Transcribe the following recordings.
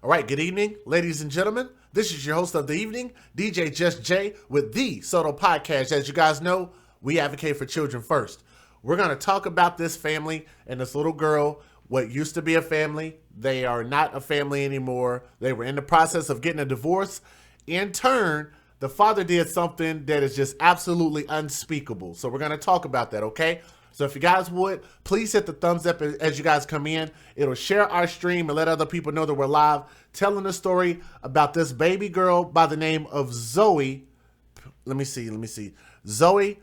All right, good evening, ladies and gentlemen. This is your host of the evening, DJ Just Jay, with the Soto Podcast. As you guys know, we advocate for children first. We're going to talk about this family and this little girl, what used to be a family. They are not a family anymore. They were in the process of getting a divorce. In turn, the father did something that is just absolutely unspeakable. So we're going to talk about that, okay? So if you guys would, please hit the thumbs up as you guys come in. It'll share our stream and let other people know that we're live, telling a story about this baby girl by the name of Zoey. Let me see. Zoey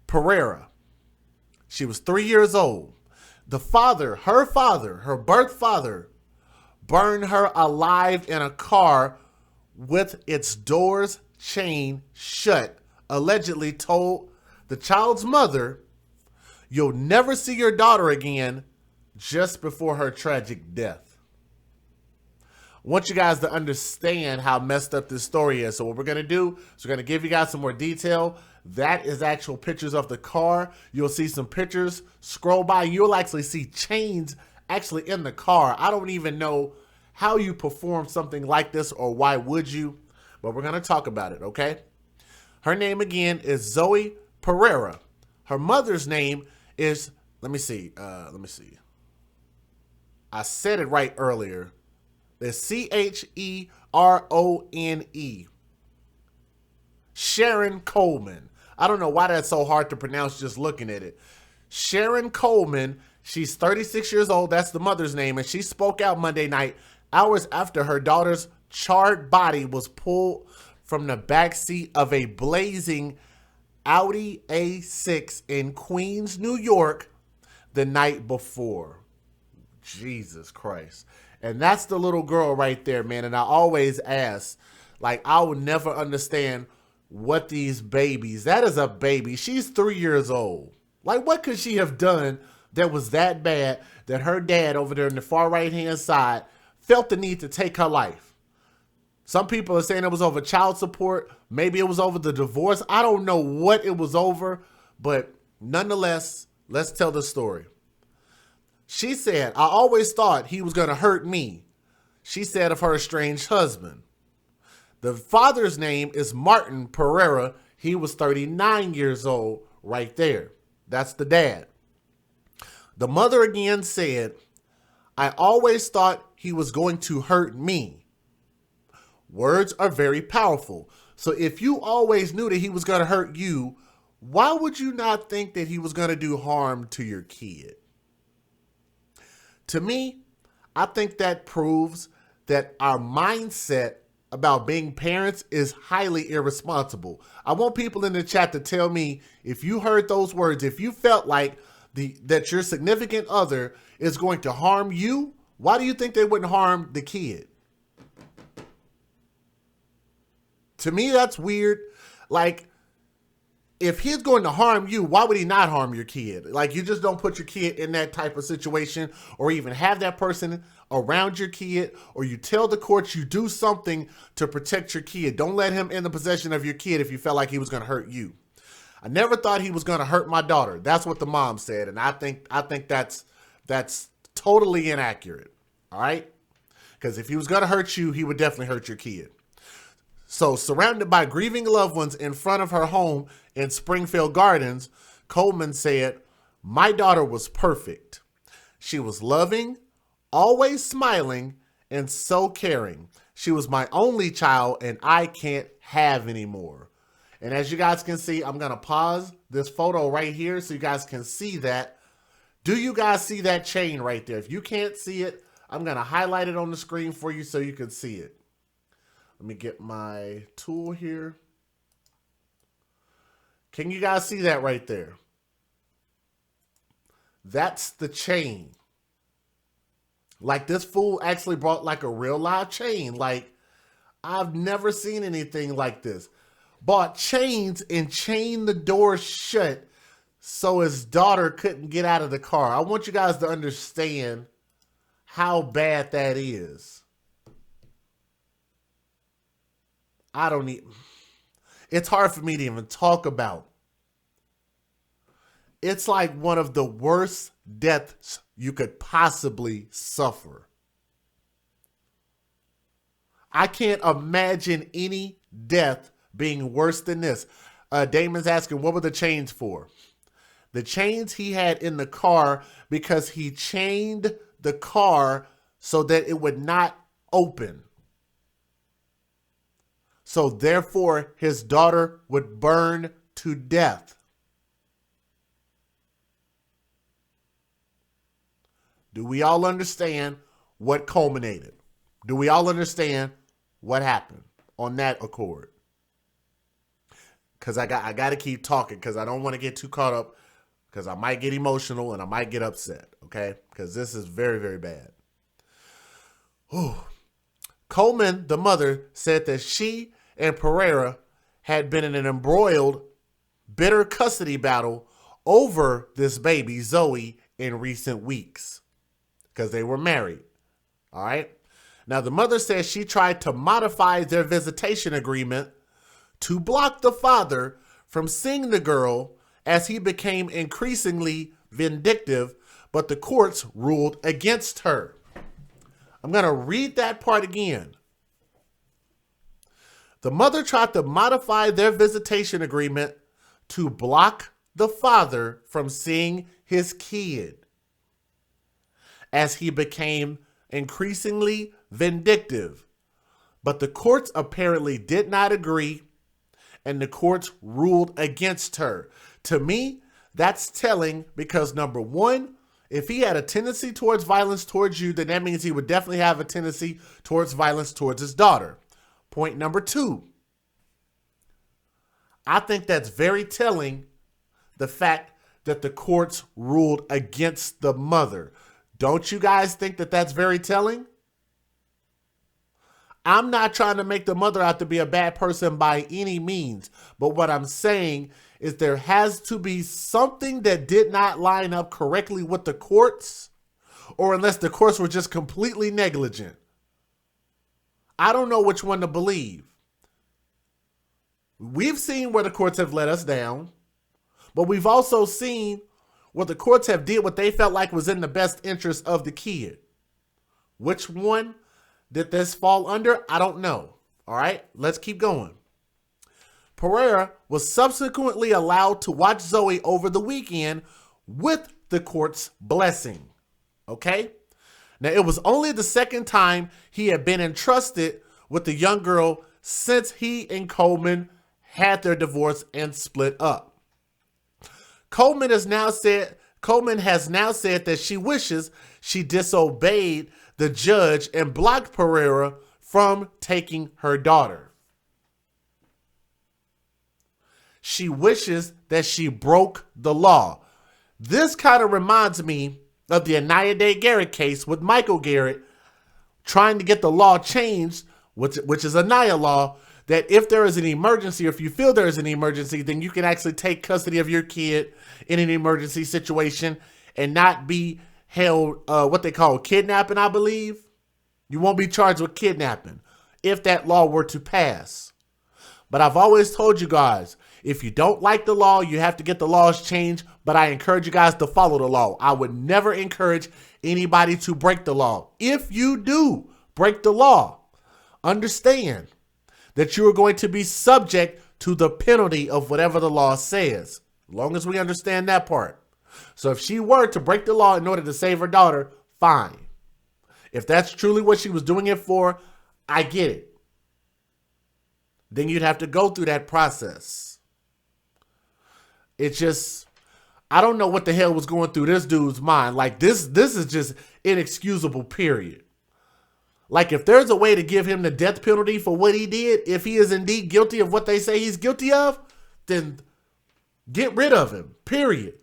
Pereira. She was 3 years old. The father, her birth father, burned her alive in a car with its doors chained shut, allegedly told the child's mother, "You'll never see your daughter again," just before her tragic death. I want you guys to understand how messed up this story is. So what we're going to do is we're going to give you guys some more detail. That is actual pictures of the car. You'll see some pictures scroll by. You'll actually see chains actually in the car. I don't even know how you perform something like this, or why would you, but we're going to talk about it, okay? Her name again is Zoey Pereira. Her mother's name is, let me see. I said it right earlier. It's Cherone. Sharon Coleman. I don't know why that's so hard to pronounce just looking at it. Sharon Coleman, she's 36 years old. That's the mother's name. And she spoke out Monday night, hours after her daughter's charred body was pulled from the backseat of a blazing Audi A6 in Queens, New York, the night before. Jesus Christ. And that's the little girl right there, man. And I always ask, like, I will never understand what these babies, that is a baby. She's 3 years old. Like, what could she have done that was that bad that her dad over there in the far right-hand side felt the need to take her life? Some people are saying it was over child support. Maybe it was over the divorce. I don't know what it was over, but nonetheless, let's tell the story. She said, "I always thought he was going to hurt me," she said of her estranged husband. The father's name is Martin Pereira. He was 39 years old right there. That's the dad. The mother again said, "I always thought he was going to hurt me." Words are very powerful. So if you always knew that he was going to hurt you, why would you not think that he was going to do harm to your kid? To me, I think that proves that our mindset about being parents is highly irresponsible. I want people in the chat to tell me if you heard those words, if you felt like that your significant other is going to harm you, why do you think they wouldn't harm the kid? To me, that's weird. Like, if he's going to harm you, why would he not harm your kid? Like, you just don't put your kid in that type of situation, or even have that person around your kid, or you tell the courts you do something to protect your kid. Don't let him in the possession of your kid if you felt like he was going to hurt you. I never thought he was going to hurt my daughter. That's what the mom said, and I think that's totally inaccurate. All right? Because if he was going to hurt you, he would definitely hurt your kid. So, surrounded by grieving loved ones in front of her home in Springfield Gardens, Coleman said, "My daughter was perfect. She was loving, always smiling, and so caring. She was my only child, and I can't have any more." And as you guys can see, I'm going to pause this photo right here so you guys can see that. Do you guys see that chain right there? If you can't see it, I'm going to highlight it on the screen for you so you can see it. Let me get my tool here. Can you guys see that right there? That's the chain. Like, this fool actually brought like a real live chain. Like, I've never seen anything like this. Bought chains and chained the door shut so his daughter couldn't get out of the car. I want you guys to understand how bad that is. It's hard for me to even talk about. It's like one of the worst deaths you could possibly suffer. I can't imagine any death being worse than this. Damon's asking, what were the chains for? The chains he had in the car because he chained the car so that it would not open. So therefore, his daughter would burn to death. Do we all understand what culminated? Do we all understand what happened on that accord? Because I got to keep talking because I don't want to get too caught up because I might get emotional and I might get upset, okay? Because this is very, very bad. Whew. Coleman, the mother, said that she and Pereira had been in an embroiled, bitter custody battle over this baby, Zoey, in recent weeks because they were married, all right? Now, the mother says she tried to modify their visitation agreement to block the father from seeing the girl as he became increasingly vindictive, but the courts ruled against her. I'm going to read that part again. The mother tried to modify their visitation agreement to block the father from seeing his kid as he became increasingly vindictive, but the courts apparently did not agree and the courts ruled against her. To me, that's telling because number one, if he had a tendency towards violence towards you, then that means he would definitely have a tendency towards violence towards his daughter. Point number two, I think that's very telling, the fact that the courts ruled against the mother. Don't you guys think that that's very telling? I'm not trying to make the mother out to be a bad person by any means, but what I'm saying is there has to be something that did not line up correctly with the courts, or unless the courts were just completely negligent. I don't know which one to believe. We've seen where the courts have let us down, but we've also seen where the courts have did what they felt like was in the best interest of the kid. Which one did this fall under? I don't know. All right, let's keep going. Pereira was subsequently allowed to watch Zoey over the weekend with the court's blessing. Okay? Now, it was only the second time he had been entrusted with the young girl since he and Coleman had their divorce and split up. Coleman has now said that she wishes she disobeyed the judge and blocked Pereira from taking her daughter. She wishes that she broke the law. This kind of reminds me of the Anaya Day Garrett case with Michael Garrett trying to get the law changed, which is Anaya law, that if there is an emergency, or if you feel there is an emergency, then you can actually take custody of your kid in an emergency situation and not be held, what they call kidnapping, I believe. You won't be charged with kidnapping if that law were to pass. But I've always told you guys, if you don't like the law, you have to get the laws changed. But I encourage you guys to follow the law. I would never encourage anybody to break the law. If you do break the law, understand that you are going to be subject to the penalty of whatever the law says, as long as we understand that part. So if she were to break the law in order to save her daughter, fine. If that's truly what she was doing it for, I get it. Then you'd have to go through that process. It's just, I don't know what the hell was going through this dude's mind. Like this is just inexcusable, period. Like if there's a way to give him the death penalty for what he did, if he is indeed guilty of what they say he's guilty of, then get rid of him, period.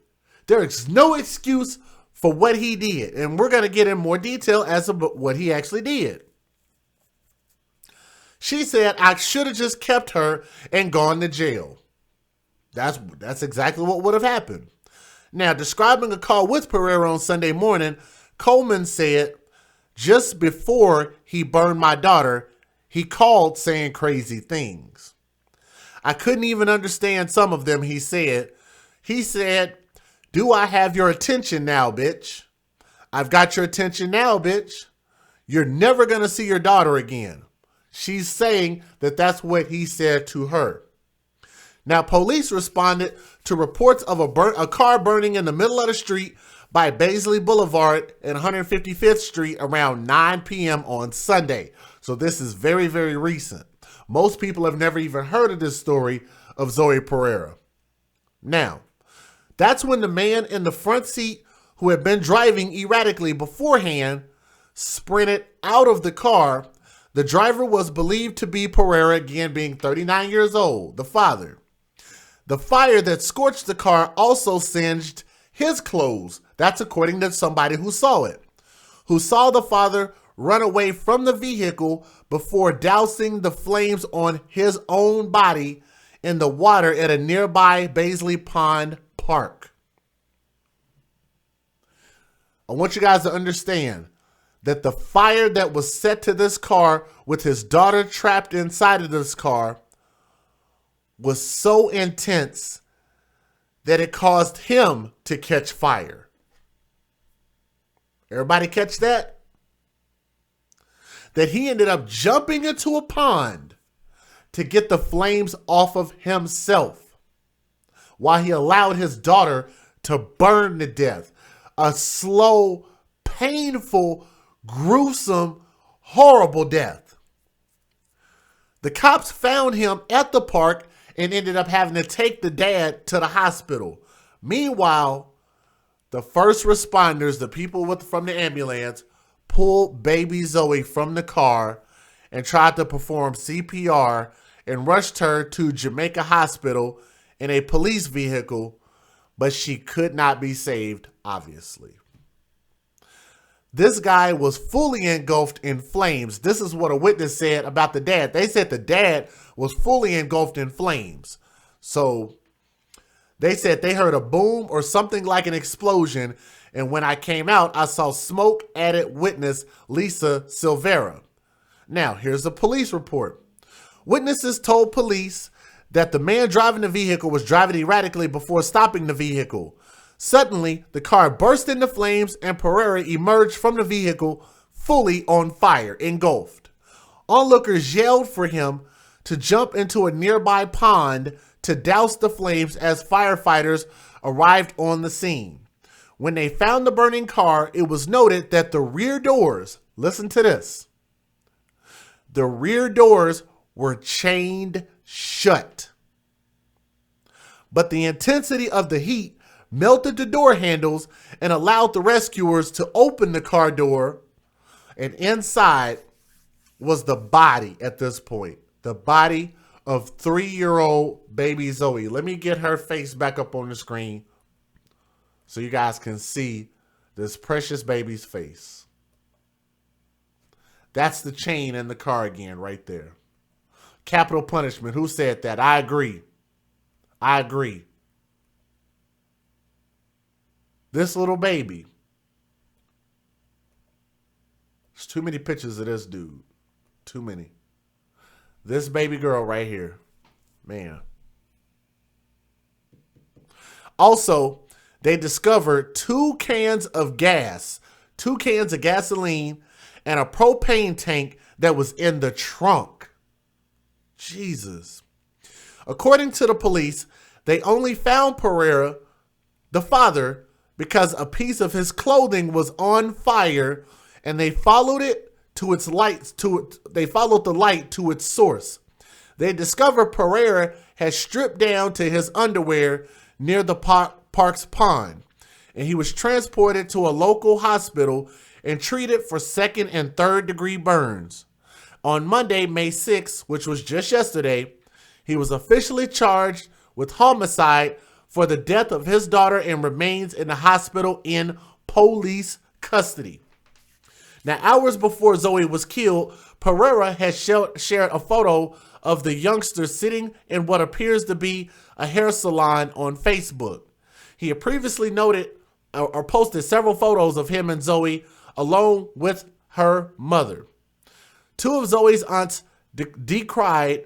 There is no excuse for what he did. And we're going to get in more detail as to what he actually did. She said, I should have just kept her and gone to jail. That's exactly what would have happened. Now, describing a call with Pereira on Sunday morning, Coleman said, just before he burned my daughter, he called saying crazy things. I couldn't even understand some of them, he said. He said, do I have your attention now, bitch? I've got your attention now, bitch. You're never going to see your daughter again. She's saying that that's what he said to her. Now, police responded to reports of a car burning in the middle of the street by Baisley Boulevard and 155th Street around 9 p.m. on Sunday. So this is very, very recent. Most people have never even heard of this story of Zoey Pereira. Now, that's when the man in the front seat who had been driving erratically beforehand sprinted out of the car. The driver was believed to be Pereira, again being 39 years old, the father. The fire that scorched the car also singed his clothes. That's according to somebody who saw it, who saw the father run away from the vehicle before dousing the flames on his own body in the water at a nearby Baisley Pond Park. I want you guys to understand that the fire that was set to this car with his daughter trapped inside of this car was so intense that it caused him to catch fire. Everybody catch that? That he ended up jumping into a pond to get the flames off of himself while he allowed his daughter to burn to death. A slow, painful, gruesome, horrible death. The cops found him at the park and ended up having to take the dad to the hospital. Meanwhile, the first responders, the people from the ambulance, pulled baby Zoey from the car and tried to perform CPR and rushed her to Jamaica Hospital in a police vehicle, but she could not be saved, obviously. This guy was fully engulfed in flames. This is what a witness said about the dad. They said the dad was fully engulfed in flames. So they said they heard a boom or something like an explosion. And when I came out, I saw smoke, added witness Lisa Silvera. Now, here's the police report. Witnesses told police that the man driving the vehicle was driving erratically before stopping the vehicle. Suddenly, the car burst into flames and Pereira emerged from the vehicle fully on fire, engulfed. Onlookers yelled for him to jump into a nearby pond to douse the flames as firefighters arrived on the scene. When they found the burning car, it was noted that the rear doors, listen to this, the rear doors were chained shut. But the intensity of the heat melted the door handles and allowed the rescuers to open the car door, and inside was the body at this point. The body of 3-year-old baby Zoey. Let me get her face back up on the screen so you guys can see this precious baby's face. That's the chain in the car again right there. Capital punishment. Who said that? I agree. I agree. This little baby. There's too many pictures of this dude. Too many. This baby girl right here. Man. Also, they discovered 2 cans of gas, 2 cans of gasoline, and a propane tank that was in the trunk. Jesus. According to the police, they only found Pereira, the father, because a piece of his clothing was on fire, and they followed it to its lights. They followed the light to its source. They discovered Pereira had stripped down to his underwear near the park's pond, and he was transported to a local hospital and treated for 2nd and 3rd degree burns. On Monday, May 6th, which was just yesterday, he was officially charged with homicide for the death of his daughter and remains in the hospital in police custody. Now, hours before Zoey was killed, Pereira had shared a photo of the youngster sitting in what appears to be a hair salon on Facebook. He had previously noted or posted several photos of him and Zoey along with her mother. 2 of Zoey's aunts decried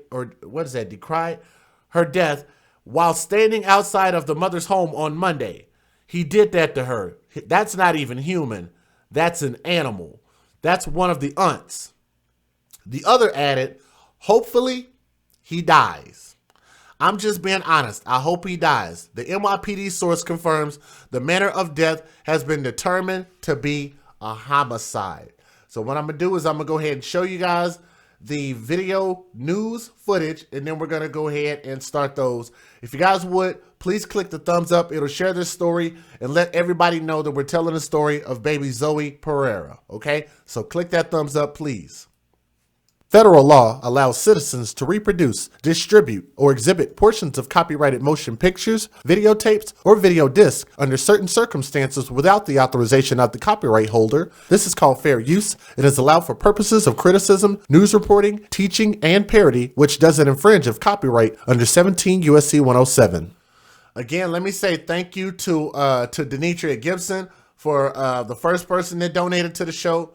her death while standing outside of the mother's home on Monday. He did that to her. That's not even human. That's an animal. That's one of the aunts. The other added, hopefully he dies. I'm just being honest. I hope he dies. The NYPD source confirms the manner of death has been determined to be a homicide. So what I'm going to do is I'm going to go ahead and show you guys the video news footage, and then we're going to go ahead and start those. If you guys would, please click the thumbs up. It'll share this story and let everybody know that we're telling the story of baby Zoey Pereira. Okay? So click that thumbs up, please. Federal law allows citizens to reproduce, distribute, or exhibit portions of copyrighted motion pictures, videotapes, or video discs under certain circumstances without the authorization of the copyright holder. This is called fair use. It is allowed for purposes of criticism, news reporting, teaching, and parody, which doesn't infringe of copyright under 17 U.S.C. 107. Again, let me say thank you to Denitria Gibson for the first person that donated to the show.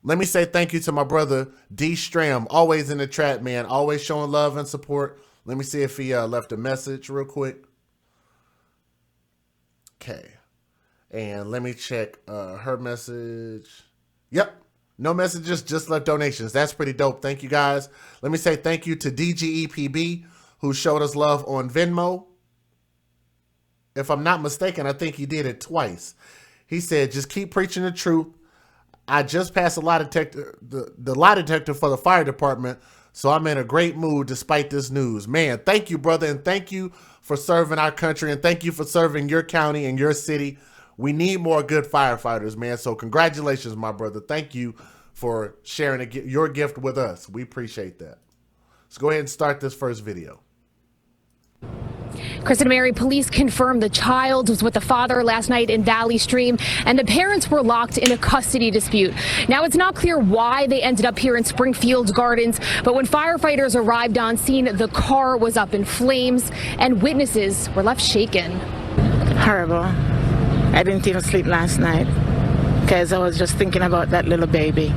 Let me say thank you to my brother, D. Stram, always in the chat, man, always showing love and support. Let me see if he left a message real quick. Okay. And let me check her message. Yep. No messages, just left donations. That's pretty dope. Thank you, guys. Let me say thank you to DGEPB, who showed us love on Venmo. If I'm not mistaken, I think he did it twice. He said, just keep preaching the truth. I just passed a lie detector, the lie detector for the fire department, so I'm in a great mood despite this news. Man, thank you, brother, and thank you for serving our country, and thank you for serving your county and your city. We need more good firefighters, man, so congratulations, my brother. Thank you for sharing your gift with us. We appreciate that. Let's go ahead and start this first video. Kristen and Mary, police confirmed the child was with the father last night in Valley Stream, and the parents were locked in a custody dispute. Now, it's not clear why they ended up here in Springfield Gardens, but when firefighters arrived on scene, the car was up in flames, and witnesses were left shaken. Horrible. I didn't even sleep last night because I was just thinking about that little baby.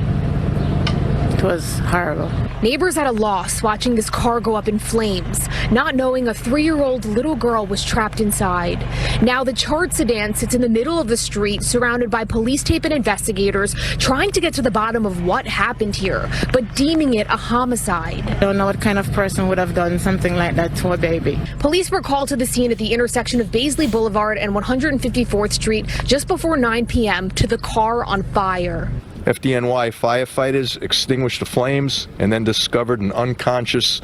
It was horrible. Neighbors at a loss watching this car go up in flames, not knowing a 3-year-old little girl was trapped inside. Now the charred sedan sits in the middle of the street, surrounded by police tape and investigators, trying to get to the bottom of what happened here, but deeming it a homicide. I don't know what kind of person would have done something like that to a baby. Police were called to the scene at the intersection of Baisley Boulevard and 154th Street just before 9 p.m. to the car on fire. FDNY firefighters extinguished the flames and then discovered an unconscious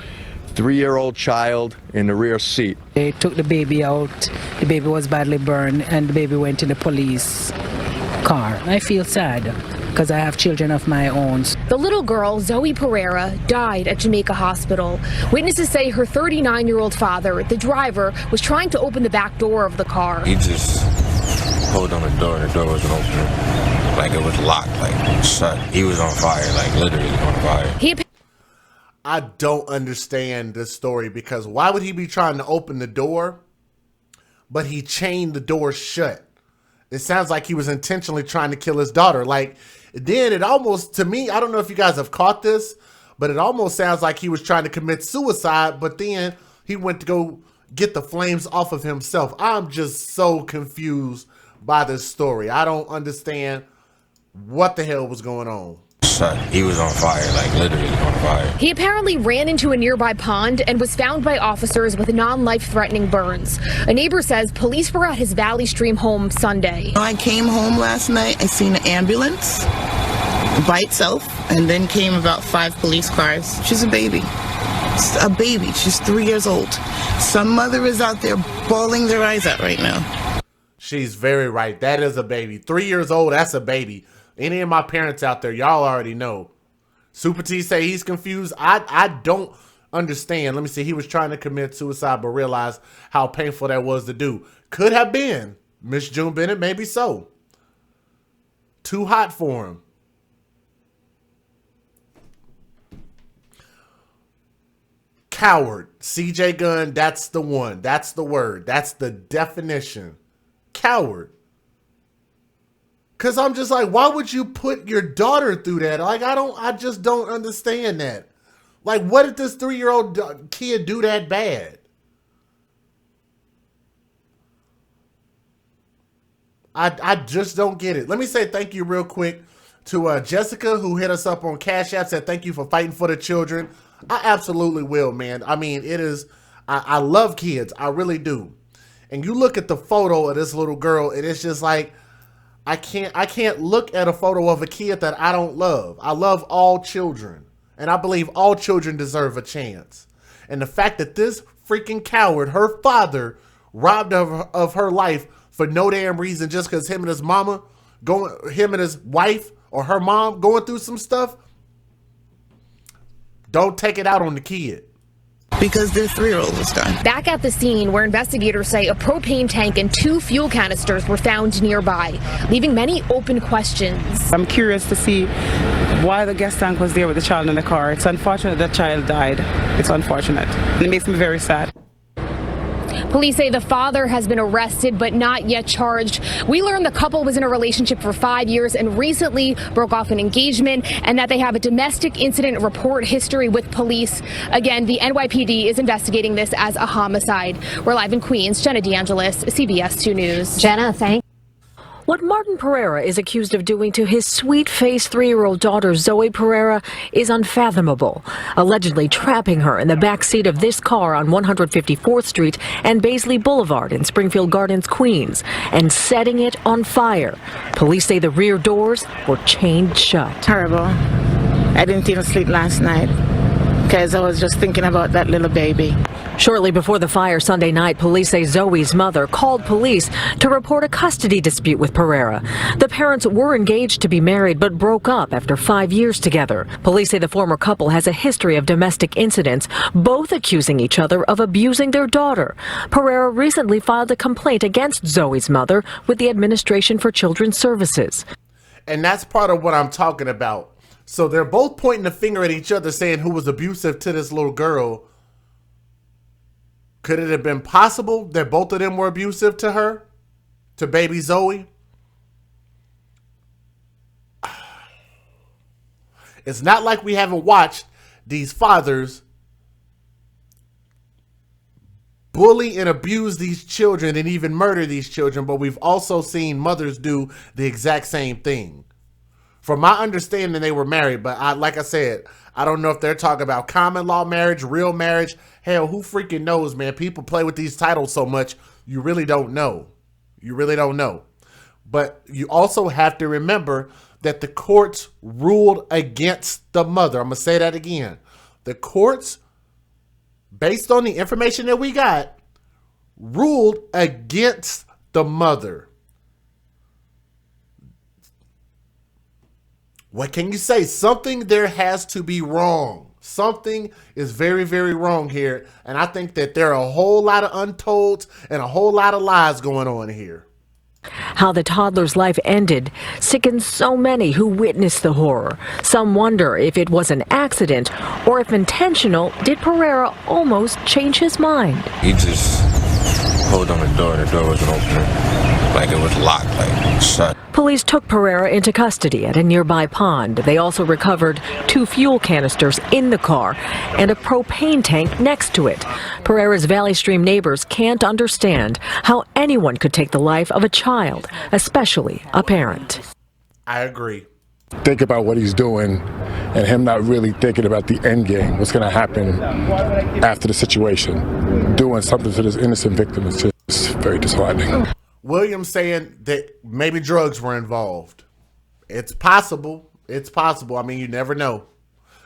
3-year-old child in the rear seat. They took the baby out. The baby was badly burned and the baby went in the police car. I feel sad because I have children of my own. The little girl, Zoey Pereira, died at Jamaica Hospital. Witnesses say her 39-year-old father, the driver, was trying to open the back door of the car. He just pulled on the door and the door wasn't open. Like it was locked, like shut. He was on fire, like literally on fire. I don't understand this story because why would he be trying to open the door, but he chained the door shut? It sounds like he was intentionally trying to kill his daughter. Like, then it almost, to me, I don't know if you guys have caught this, but it almost sounds like he was trying to commit suicide, but then he went to go get the flames off of himself. I'm just so confused by this story. I don't understand what the hell was going on. He was on fire, like literally on fire. He apparently ran into a nearby pond and was found by officers with non-life-threatening burns. A neighbor says police were at his Valley Stream home Sunday. I came home last night, I seen an ambulance by itself, and then came about 5 police cars. She's a baby. A baby. She's 3 years old. Some mother is out there bawling their eyes out right now. She's very right. That is a baby. 3 years old, that's a baby. Any of my parents out there, y'all already know. Super T say he's confused. I don't understand. Let me see. He was trying to commit suicide, but realized how painful that was to do. Could have been. Miss June Bennett, maybe so. Too hot for him. Coward. CJ Gunn, that's the one. That's the word. That's the definition. Coward. Because I'm just like, why would you put your daughter through that? Like, I just don't understand that. Like, what did this 3-year-old kid do that bad? I just don't get it. Let me say thank you real quick To Jessica, who hit us up on Cash App, said thank you for fighting for the children. I absolutely will, man. I mean, it is, I love kids. I really do. And you look at the photo of this little girl, and it's just like, I can't look at a photo of a kid that I don't love. I love all children. And I believe all children deserve a chance. And the fact that this freaking coward, her father, robbed of her life for no damn reason, just because him and his wife or her mom going through some stuff, don't take it out on the kid. Because their 3-year-old was done. Back at the scene, where investigators say a propane tank and 2 fuel canisters were found nearby, leaving many open questions. I'm curious to see why the gas tank was there with the child in the car. It's unfortunate that child died. It's unfortunate. And it makes me very sad. Police say the father has been arrested but not yet charged. We learned the couple was in a relationship for 5 years and recently broke off an engagement, and that they have a domestic incident report history with police. Again, the NYPD is investigating this as a homicide. We're live in Queens. Jenna DeAngelis, CBS 2 News. Jenna, thank you. What Martin Pereira is accused of doing to his sweet-faced 3-year-old daughter, Zoey Pereira, is unfathomable. Allegedly trapping her in the back seat of this car on 154th Street and Baisley Boulevard in Springfield Gardens, Queens, and setting it on fire. Police say the rear doors were chained shut. Terrible. I didn't even sleep last night because I was just thinking about that little baby. Shortly before the fire Sunday night, police say Zoey's mother called police to report a custody dispute with Pereira. The parents were engaged to be married but broke up after 5 years together. Police say the former couple has a history of domestic incidents, both accusing each other of abusing their daughter. Pereira recently filed a complaint against Zoey's mother with the Administration for Children's Services. And that's part of what I'm talking about. So they're both pointing the finger at each other, saying who was abusive to this little girl. Could it have been possible that both of them were abusive to her, to baby Zoey? It's not like we haven't watched these fathers bully and abuse these children and even murder these children, but we've also seen mothers do the exact same thing. From my understanding, they were married, but like I said, I don't know if they're talking about common law marriage, real marriage. Hell, who freaking knows, man? People play with these titles so much, you really don't know. You really don't know. But you also have to remember that the courts ruled against the mother. I'm going to say that again. The courts, based on the information that we got, ruled against the mother. What can you say? Something there has to be wrong. Something is very, very wrong here. And I think that there are a whole lot of untolds and a whole lot of lies going on here. How the toddler's life ended sickens so many who witnessed the horror. Some wonder if it was an accident or if intentional. Did Pereira almost change his mind? He just pulled on the door wasn't opening. Like it was locked, like shut. Police took Pereira into custody at a nearby pond. They also recovered 2 fuel canisters in the car and a propane tank next to it. Pereira's Valley Stream neighbors can't understand how anyone could take the life of a child, especially a parent. I agree. Think about what he's doing and him not really thinking about the end game, what's going to happen after the situation. Doing something to this innocent victim is just very disheartening. Williams saying that maybe drugs were involved. It's possible. It's possible. I mean, you never know.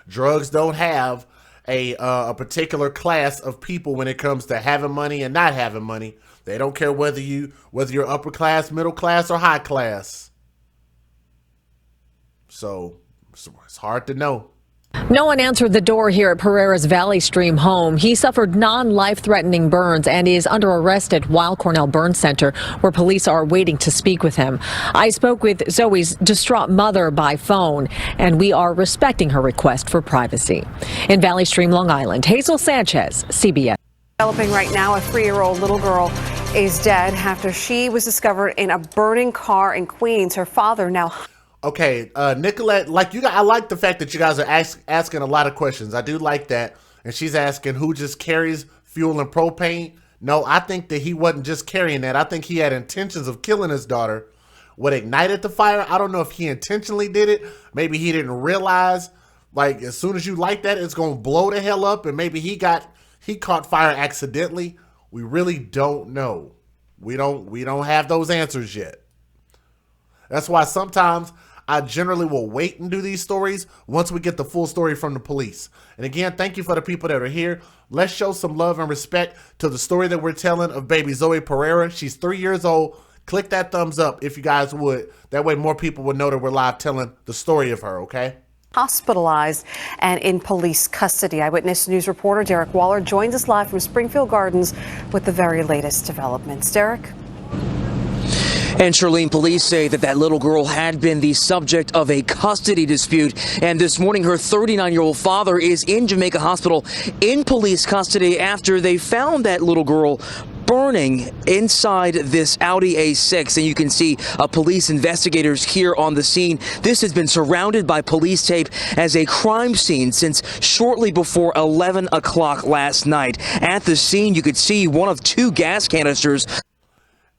Drugs don't have a particular class of people when it comes to having money and not having money. They don't care whether you're upper class, middle class, or high class. So it's hard to know. No one answered the door here at Pereira's Valley Stream home. He suffered non-life-threatening burns and is under arrest at Weill Cornell Burn Center, where police are waiting to speak with him. I spoke with Zoey's distraught mother by phone, and we are respecting her request for privacy. In Valley Stream, Long Island, Hazel Sanchez, CBS. Developing right now, a 3-year-old little girl is dead after she was discovered in a burning car in Queens. Her father now... Okay, Nicolette, I like the fact that you guys are asking a lot of questions. I do like that. And she's asking who just carries fuel and propane. No, I think that he wasn't just carrying that. I think he had intentions of killing his daughter what ignited the fire. I don't know if he intentionally did it. Maybe he didn't realize, like, as soon as you light that, it's going to blow the hell up. And maybe he caught fire accidentally. We really don't know. We don't have those answers yet. That's why sometimes I generally will wait and do these stories once we get the full story from the police. And again, thank you for the people that are here. Let's show some love and respect to the story that we're telling of baby Zoey Pereira. She's 3 years old. Click that thumbs up if you guys would. That way more people would know that we're live telling the story of her, okay? Hospitalized and in police custody. Eyewitness News reporter Derek Waller joins us live from Springfield Gardens with the very latest developments. Derek? And Charlene, police say that little girl had been the subject of a custody dispute. And this morning, her 39-year-old father is in Jamaica Hospital in police custody after they found that little girl burning inside this Audi A6. And you can see police investigators here on the scene. This has been surrounded by police tape as a crime scene since shortly before 11 o'clock last night. At the scene, you could see one of two gas canisters.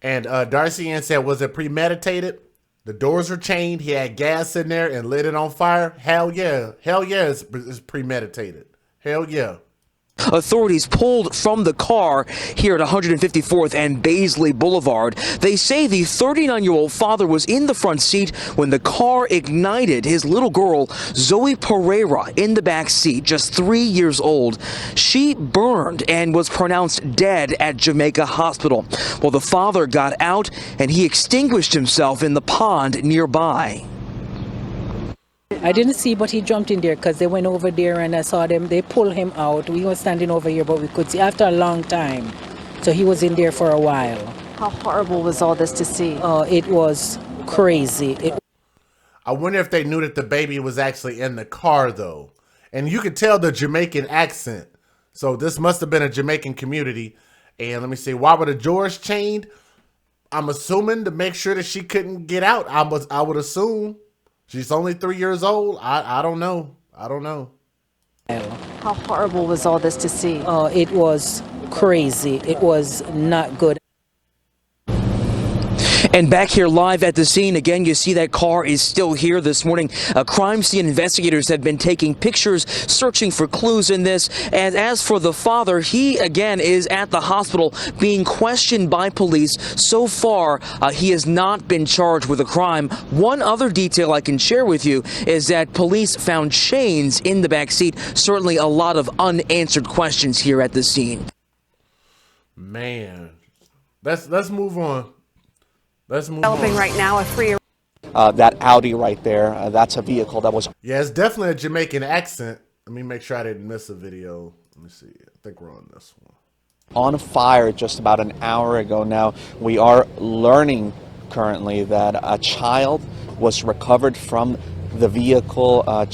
And Darcy Ann said, was it premeditated? The doors were chained. He had gas in there and lit it on fire. Hell yeah. Hell yeah, it's premeditated. Hell yeah. Authorities pulled from the car here at 154th and Baisley Boulevard. They say the 39-year-old father was in the front seat when the car ignited. His little girl, Zoey Pereira, in the back seat, just 3 years old. She burned and was pronounced dead at Jamaica Hospital. Well, the father got out and he extinguished himself in the pond nearby. I didn't see, but he jumped in there because they went over there and I saw them. They pulled him out. We were standing over here, but we could see after a long time. So he was in there for a while. How horrible was all this to see? It was crazy. I wonder if they knew that the baby was actually in the car, though. And you could tell the Jamaican accent. So this must have been a Jamaican community. And let me see, why were the doors chained? I'm assuming to make sure that she couldn't get out. I would assume. She's only 3 years old. I don't know. I don't know. How horrible was all this to see? It was crazy. It was not good. And back here live at the scene, again, you see that car is still here this morning. Crime scene investigators have been taking pictures, searching for clues in this. And as for the father, he, again, is at the hospital being questioned by police. So far, he has not been charged with a crime. One other detail I can share with you is that police found chains in the back seat. Certainly a lot of unanswered questions here at the scene. Man, let's move on. Let's move Developing on. right now a 3-year. That Audi right there, that's a vehicle that was... Yeah, it's definitely a Jamaican accent. Let me make sure I didn't miss a video. Let me see. I think we're on this one. on fire just about an hour ago. Now, we are learning currently that a child was recovered from the vehicle, a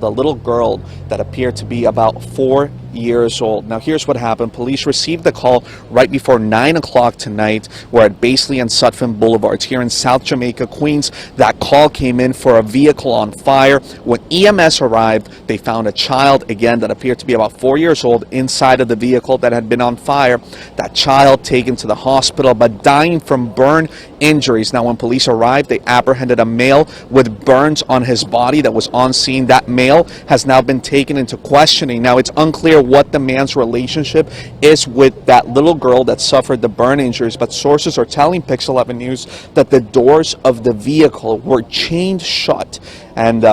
little girl that appeared to be about 4 years old. Now, here's what happened. Police received the call right before 9 o'clock tonight. We're at Baisley and Sutphin Boulevards here in South Jamaica, Queens. That call came in for a vehicle on fire. When EMS arrived, they found a child, again, that appeared to be about 4 years old inside of the vehicle that had been on fire. That child taken to the hospital, but dying from burn injuries. Now, when police arrived, they apprehended a male with burns on his body that was on scene. That male has now been taken into questioning. Now, it's unclear what the man's relationship is with that little girl that suffered the burn injuries, but sources are telling Pix 11 News that the doors of the vehicle were chained shut, and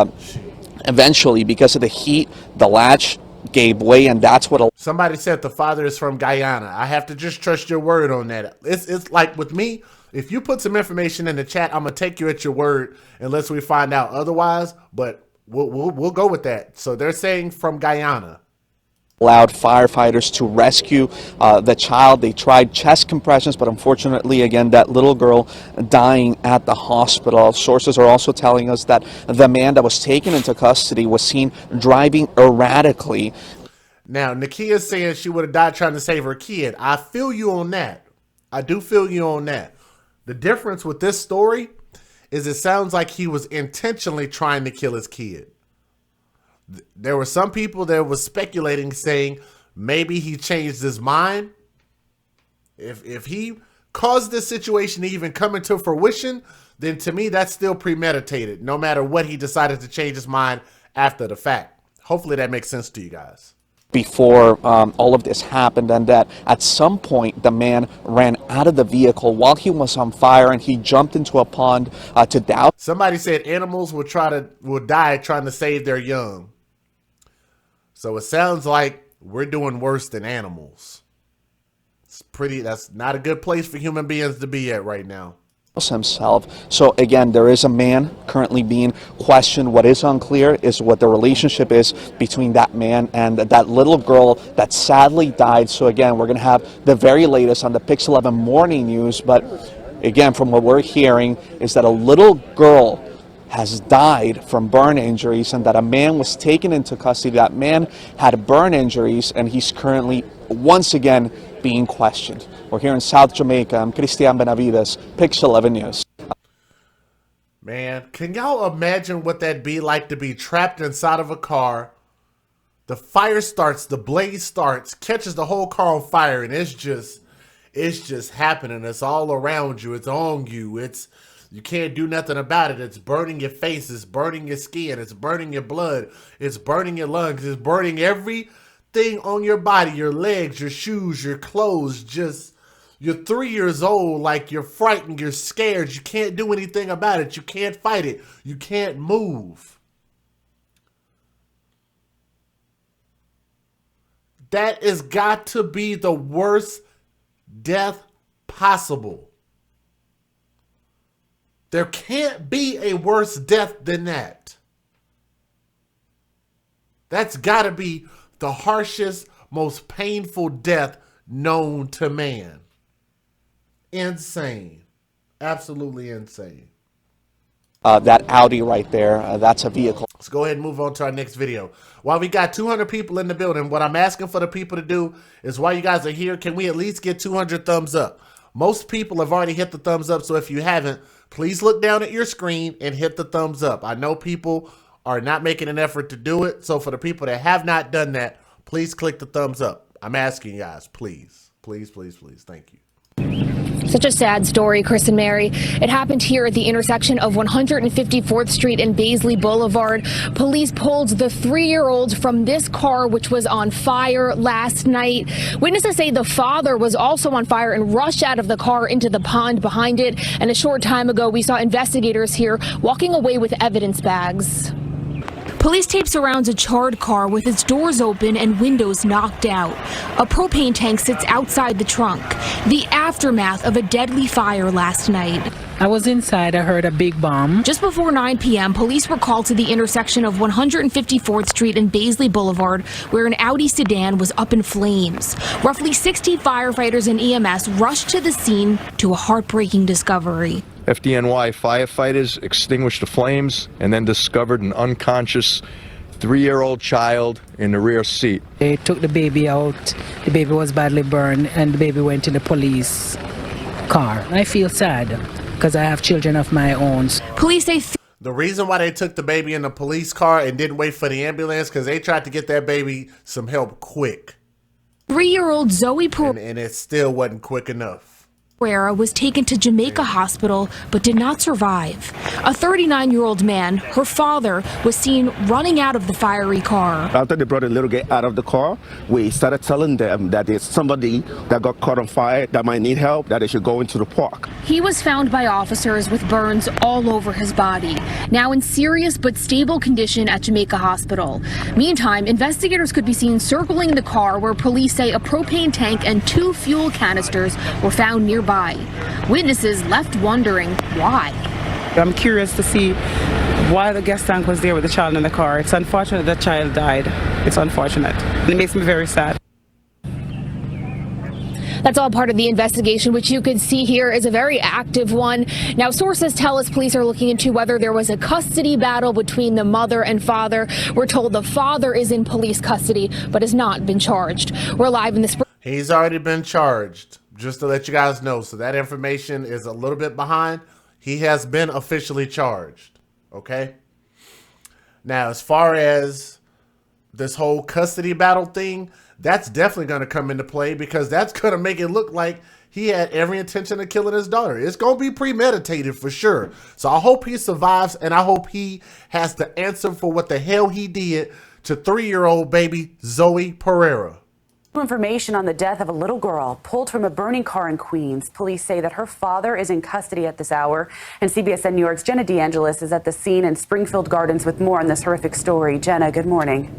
eventually, because of the heat, the latch gave way, and that's what... Somebody said the father is from Guyana. I have to just trust your word on that. It's like with me, if you put some information in the chat, I'm going to take you at your word unless we find out otherwise, but we'll go with that. So they're saying from Guyana. Allowed firefighters to rescue the child. They tried chest compressions, but unfortunately, again, that little girl dying at the hospital. Sources are also telling us that the man that was taken into custody was seen driving erratically. Now, Nakia's saying she would have died trying to save her kid. I feel you on that. I do feel you on that. The difference with this story is it sounds like he was intentionally trying to kill his kid. There were some people that was speculating, saying maybe he changed his mind. If he caused this situation to even come into fruition, then to me, that's still premeditated, no matter what he decided to change his mind after the fact. Hopefully that makes sense to you guys. Before all of this happened, and that at some point the man ran out of the vehicle while he was on fire and he jumped into a pond to douse. Somebody said animals will die trying to save their young. So it sounds like we're doing worse than animals. That's not a good place for human beings to be at right now. Himself. So again, there is a man currently being questioned. What is unclear is what the relationship is between that man and that little girl that sadly died. So again, we're going to have the very latest on the Pix 11 morning news. But again, from what we're hearing is that a little girl has died from burn injuries and that a man was taken into custody. That man had burn injuries and he's currently once again being questioned. We're here in South Jamaica. I'm Cristian Benavides, Pix 11 News. Man, can y'all imagine what that'd be like to be trapped inside of a car? The fire starts, the blaze starts, catches the whole car on fire, and it's just happening. It's all around you. It's on you. You can't do nothing about it. It's burning your face. It's burning your skin. It's burning your blood. It's burning your lungs. It's burning everything on your body, your legs, your shoes, your clothes. You're 3 years old, like you're frightened, you're scared. You can't do anything about it. You can't fight it. You can't move. That has got to be the worst death possible. There can't be a worse death than that. That's got to be the harshest, most painful death known to man. Insane. Absolutely insane. That Audi right there, that's a vehicle. Let's go ahead and move on to our next video. While we got 200 people in the building, what I'm asking for the people to do is while you guys are here, can we at least get 200 thumbs up? Most people have already hit the thumbs up, so if you haven't, please look down at your screen and hit the thumbs up. I know people are not making an effort to do it, so for the people that have not done that, please click the thumbs up. I'm asking you guys, please. Please, please, please. Thank you. Such a sad story, Chris and Mary. It happened here at the intersection of 154th Street and Baisley Boulevard. Police pulled the 3-year-old from this car, which was on fire last night. Witnesses say the father was also on fire and rushed out of the car into the pond behind it. And a short time ago, we saw investigators here walking away with evidence bags. Police tape surrounds a charred car with its doors open and windows knocked out. A propane tank sits outside the trunk. The aftermath of a deadly fire last night. I was inside. I heard a big bomb. Just before 9 p.m., police were called to the intersection of 154th Street and Baisley Boulevard, where an Audi sedan was up in flames. Roughly 60 firefighters and EMS rushed to the scene to a heartbreaking discovery. FDNY firefighters extinguished the flames and then discovered an unconscious 3-year-old child in the rear seat. They took the baby out. The baby was badly burned and the baby went in the police car. I feel sad because I have children of my own. Police say the reason why they took the baby in the police car and didn't wait for the ambulance because they tried to get that baby some help quick. 3-year-old Zoey Pereira and it still wasn't quick enough. Was taken to Jamaica Hospital but did not survive. A 39-year-old man, her father, was seen running out of the fiery car. After they brought the little girl out of the car, we started telling them that there's somebody that got caught on fire that might need help, that they should go into the park. He was found by officers with burns all over his body, now in serious but stable condition at Jamaica Hospital. Meantime, investigators could be seen circling the car where police say a propane tank and 2 fuel canisters were found nearby. Witnesses left wondering why. I'm curious to see why the gas tank was there with the child in the car. It's unfortunate that child died. It's unfortunate. And it makes me very sad. That's all part of the investigation, which you can see here is a very active one. Now, sources tell us police are looking into whether there was a custody battle between the mother and father. We're told the father is in police custody, but has not been charged. We're live in the spring. He's already been charged, just to let you guys know. So that information is a little bit behind. He has been officially charged. Okay. Now, as far as this whole custody battle thing, that's definitely going to come into play because that's going to make it look like he had every intention of killing his daughter. It's going to be premeditated for sure. So I hope he survives, and I hope he has the answer for what the hell he did to 3-year-old baby Zoey Pereira. Information on the death of a little girl pulled from a burning car in Queens. Police say that her father is in custody at this hour. And CBSN New York's Jenna DeAngelis is at the scene in Springfield Gardens with more on this horrific story. Jenna, good morning.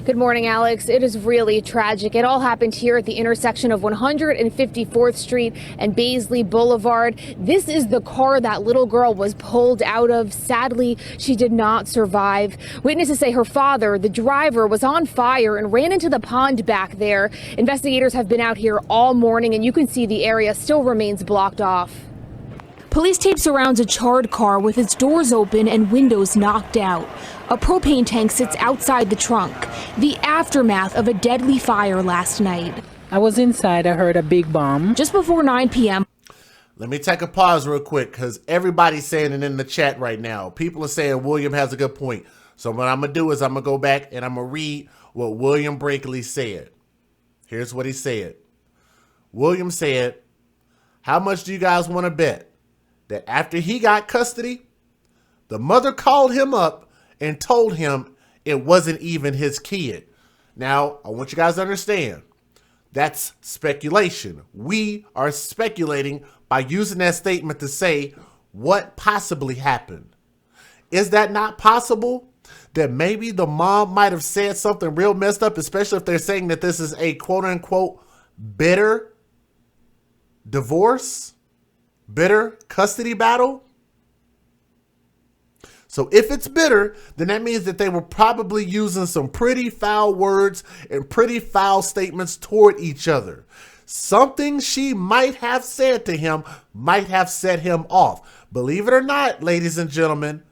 Good morning, Alex. It is really tragic. It all happened here at the intersection of 154th Street and Baisley Boulevard. This is the car that little girl was pulled out of. Sadly, she did not survive. Witnesses say her father, the driver, was on fire and ran into the pond back there. Investigators have been out here all morning, and you can see the area still remains blocked off. Police tape surrounds a charred car with its doors open and windows knocked out. A propane tank sits outside the trunk. The aftermath of a deadly fire last night. I was inside. I heard a big bomb. Just before 9 p.m. Let me take a pause real quick because everybody's saying it in the chat right now. People are saying William has a good point. So what I'm going to do is I'm going to go back and I'm going to read what William Brinkley said. Here's what he said. William said, "How much do you guys want to bet that after he got custody, the mother called him up and told him it wasn't even his kid?" Now, I want you guys to understand, that's speculation. We are speculating by using that statement to say what possibly happened. Is that not possible? That maybe the mom might have said something real messed up, especially if they're saying that this is a quote-unquote bitter divorce, bitter custody battle. So if it's bitter, then that means that they were probably using some pretty foul words and pretty foul statements toward each other. Something she might have said to him might have set him off. Believe it or not, ladies and gentlemen,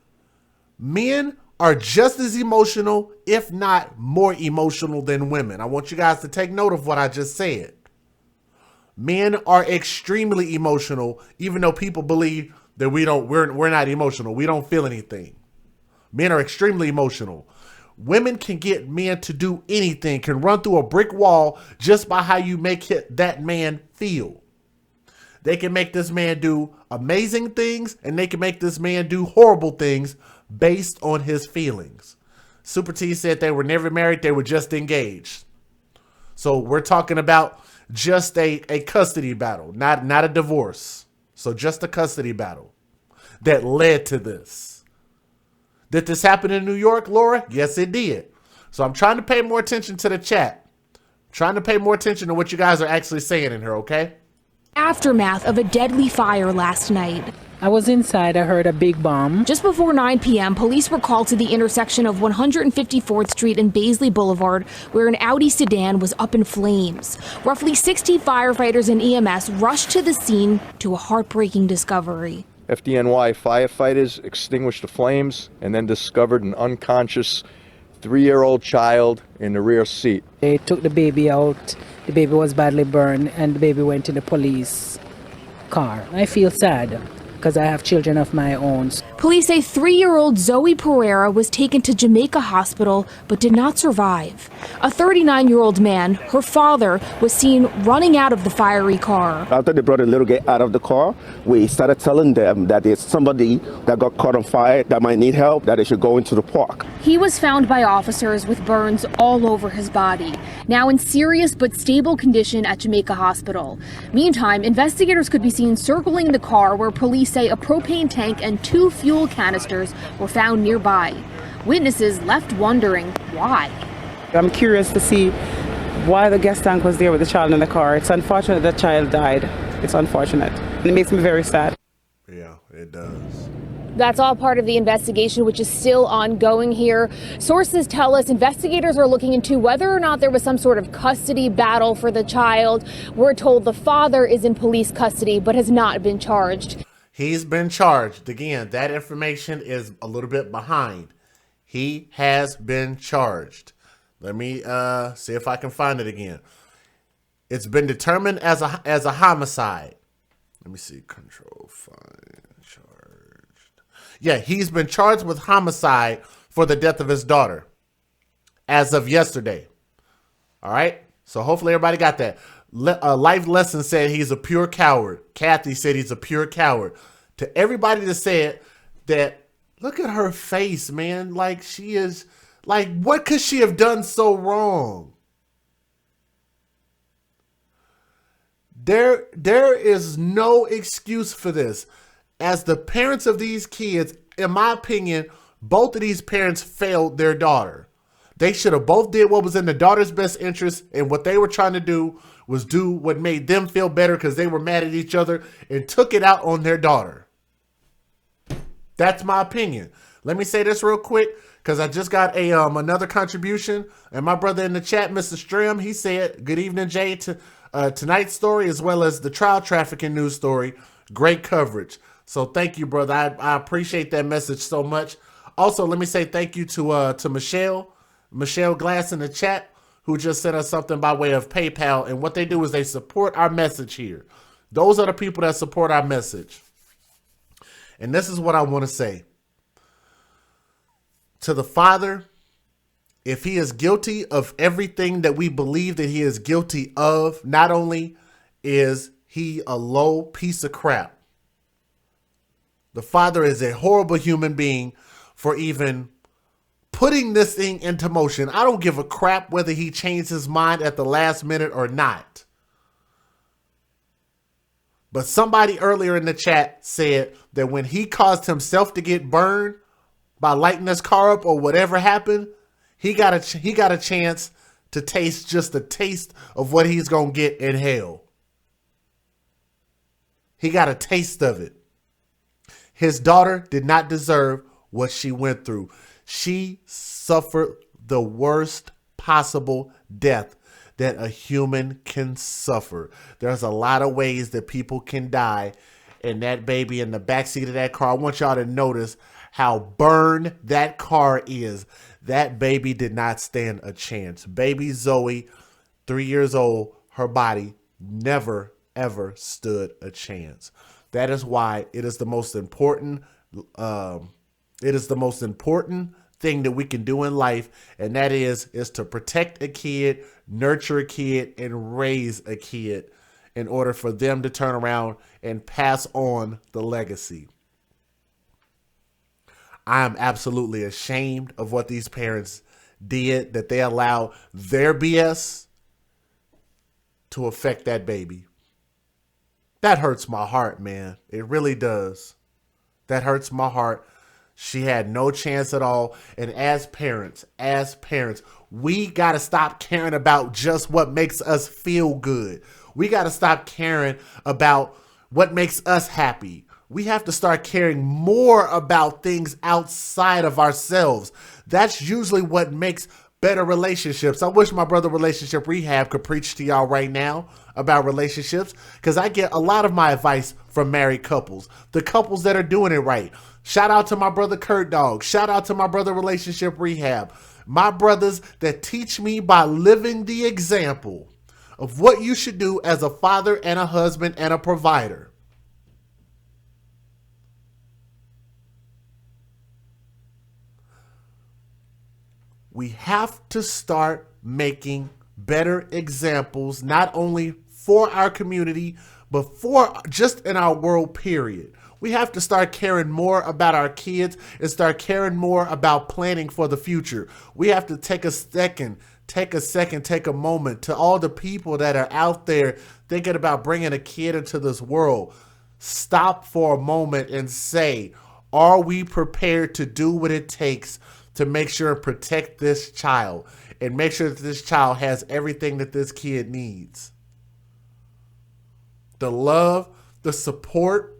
men are just as emotional, if not more emotional than women. I want you guys to take note of what I just said. Men are extremely emotional, even though people believe that we're not emotional. We don't feel anything. Men are extremely emotional. Women can get men to do anything, can run through a brick wall just by how you make that man feel. They can make this man do amazing things, and they can make this man do horrible things based on his feelings. Super T said they were never married, they were just engaged. So we're talking about just a custody battle, not a divorce. So just a custody battle that led to this. Did this happen in New York, Laura? Yes, it did. So I'm trying to pay more attention to the chat. I'm trying to pay more attention to what you guys are actually saying in here, okay? Aftermath of a deadly fire last night. I was inside. I heard a big bomb. Just before 9 p.m., police were called to the intersection of 154th Street and Baisley Boulevard, where an Audi sedan was up in flames. Roughly 60 firefighters and EMS rushed to the scene to a heartbreaking discovery. FDNY firefighters extinguished the flames and then discovered an unconscious 3-year-old child in the rear seat. They took the baby out. The baby was badly burned, and the baby went in the police car. I feel sad because I have children of my own. Police say 3-year-old Zoey Pereira was taken to Jamaica Hospital but did not survive. A 39-year-old man, her father, was seen running out of the fiery car. After they brought the little girl out of the car, we started telling them that it's somebody that got caught on fire that might need help, that they should go into the park. He was found by officers with burns all over his body, now in serious but stable condition at Jamaica Hospital. Meantime, investigators could be seen circling the car where police say a propane tank and 2 fuel canisters were found nearby. Witnesses left wondering why. I'm curious to see why the gas tank was there with the child in the car. It's unfortunate that child died. It's unfortunate. And it makes me very sad. Yeah, it does. That's all part of the investigation, which is still ongoing here. Sources tell us investigators are looking into whether or not there was some sort of custody battle for the child. We're told the father is in police custody but has not been charged. He's been charged. Again, that information is a little bit behind. He has been charged. Let me see if I can find it again. It's been determined as a homicide. Let me see. Control find charged. Yeah, he's been charged with homicide for the death of his daughter as of yesterday. All right. So hopefully everybody got that. Life Lesson said he's a pure coward. Kathy said he's a pure coward. To everybody that said that, look at her face, man. Like, she is, like, what could she have done so wrong? There is no excuse for this. As the parents of these kids, in my opinion, both of these parents failed their daughter. They should have both did what was in the daughter's best interest, and what they were trying to do was do what made them feel better because they were mad at each other and took it out on their daughter. That's my opinion. Let me say this real quick because I just got a another contribution, and my brother in the chat, Mr. Strim, he said, "Good evening, Jay. Tonight's story as well as the trial trafficking news story, great coverage." So thank you, brother. I appreciate that message so much. Also, let me say thank you to Michelle Glass in the chat, who just sent us something by way of PayPal. And what they do is they support our message here. Those are the people that support our message. And this is what I want to say. To the father, if he is guilty of everything that we believe that he is guilty of, not only is he a low piece of crap, the father is a horrible human being for even putting this thing into motion. I don't give a crap whether he changed his mind at the last minute or not. But somebody earlier in the chat said that when he caused himself to get burned by lighting his car up or whatever happened, he got a chance to taste just a taste of what he's going to get in hell. He got a taste of it. His daughter did not deserve what she went through. She suffered the worst possible death that a human can suffer. There's a lot of ways that people can die, and that baby in the backseat of that car, I want y'all to notice how burned that car is. That baby did not stand a chance. Baby Zoey, 3 years old, her body never, ever stood a chance. That is why it is the most important. It is the most important thing that we can do in life, and that is to protect a kid, nurture a kid, and raise a kid in order for them to turn around and pass on the legacy. I am absolutely ashamed of what these parents did, that they allowed their BS to affect that baby. That hurts my heart, man. It really does. That hurts my heart. She had no chance at all. And as parents, we got to stop caring about just what makes us feel good. We got to stop caring about what makes us happy. We have to start caring more about things outside of ourselves. That's usually what makes better relationships. I wish my brother Relationship Rehab could preach to y'all right now about relationships, because I get a lot of my advice from married couples, the couples that are doing it right. Shout out to my brother Kurt Dog. Shout out to my brother Relationship Rehab. My brothers that teach me by living the example of what you should do as a father and a husband and a provider. We have to start making better examples, not only for our community, but for just in our world, period. We have to start caring more about our kids and start caring more about planning for the future. We have to take a moment to all the people that are out there thinking about bringing a kid into this world. Stop for a moment and say, are we prepared to do what it takes to make sure and protect this child and make sure that this child has everything that this kid needs? The love, the support.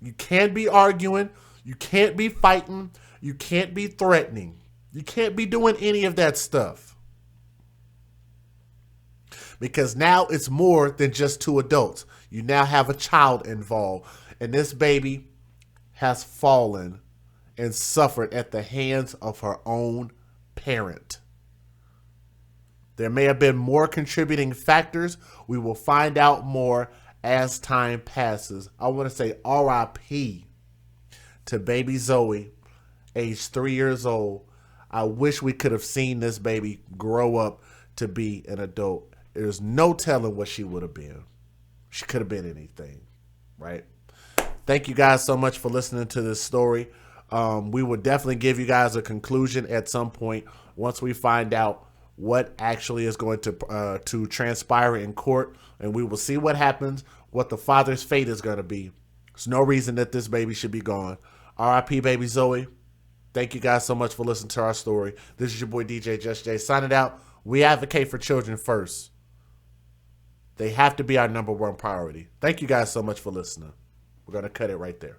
You can't be arguing. You can't be fighting. You can't be threatening. You can't be doing any of that stuff. Because now it's more than just two adults. You now have a child involved. And this baby has fallen and suffered at the hands of her own parent. There may have been more contributing factors. We will find out more as time passes. I want to say RIP to baby Zoey, age 3 years old. I wish we could have seen this baby grow up to be an adult. There's no telling what she would have been. She could have been anything, right? Thank you guys so much for listening to this story. We will definitely give you guys a conclusion at some point once we find out what actually is going to transpire in court, and we will see what happens, what the father's fate is going to be. There's no reason that this baby should be gone. R.I.P. baby Zoey. Thank you guys so much for listening to our story. This is your boy DJ Just Jay signing out. We advocate for children first. They have to be our #1 priority. Thank you guys so much for listening. We're going to cut it right there.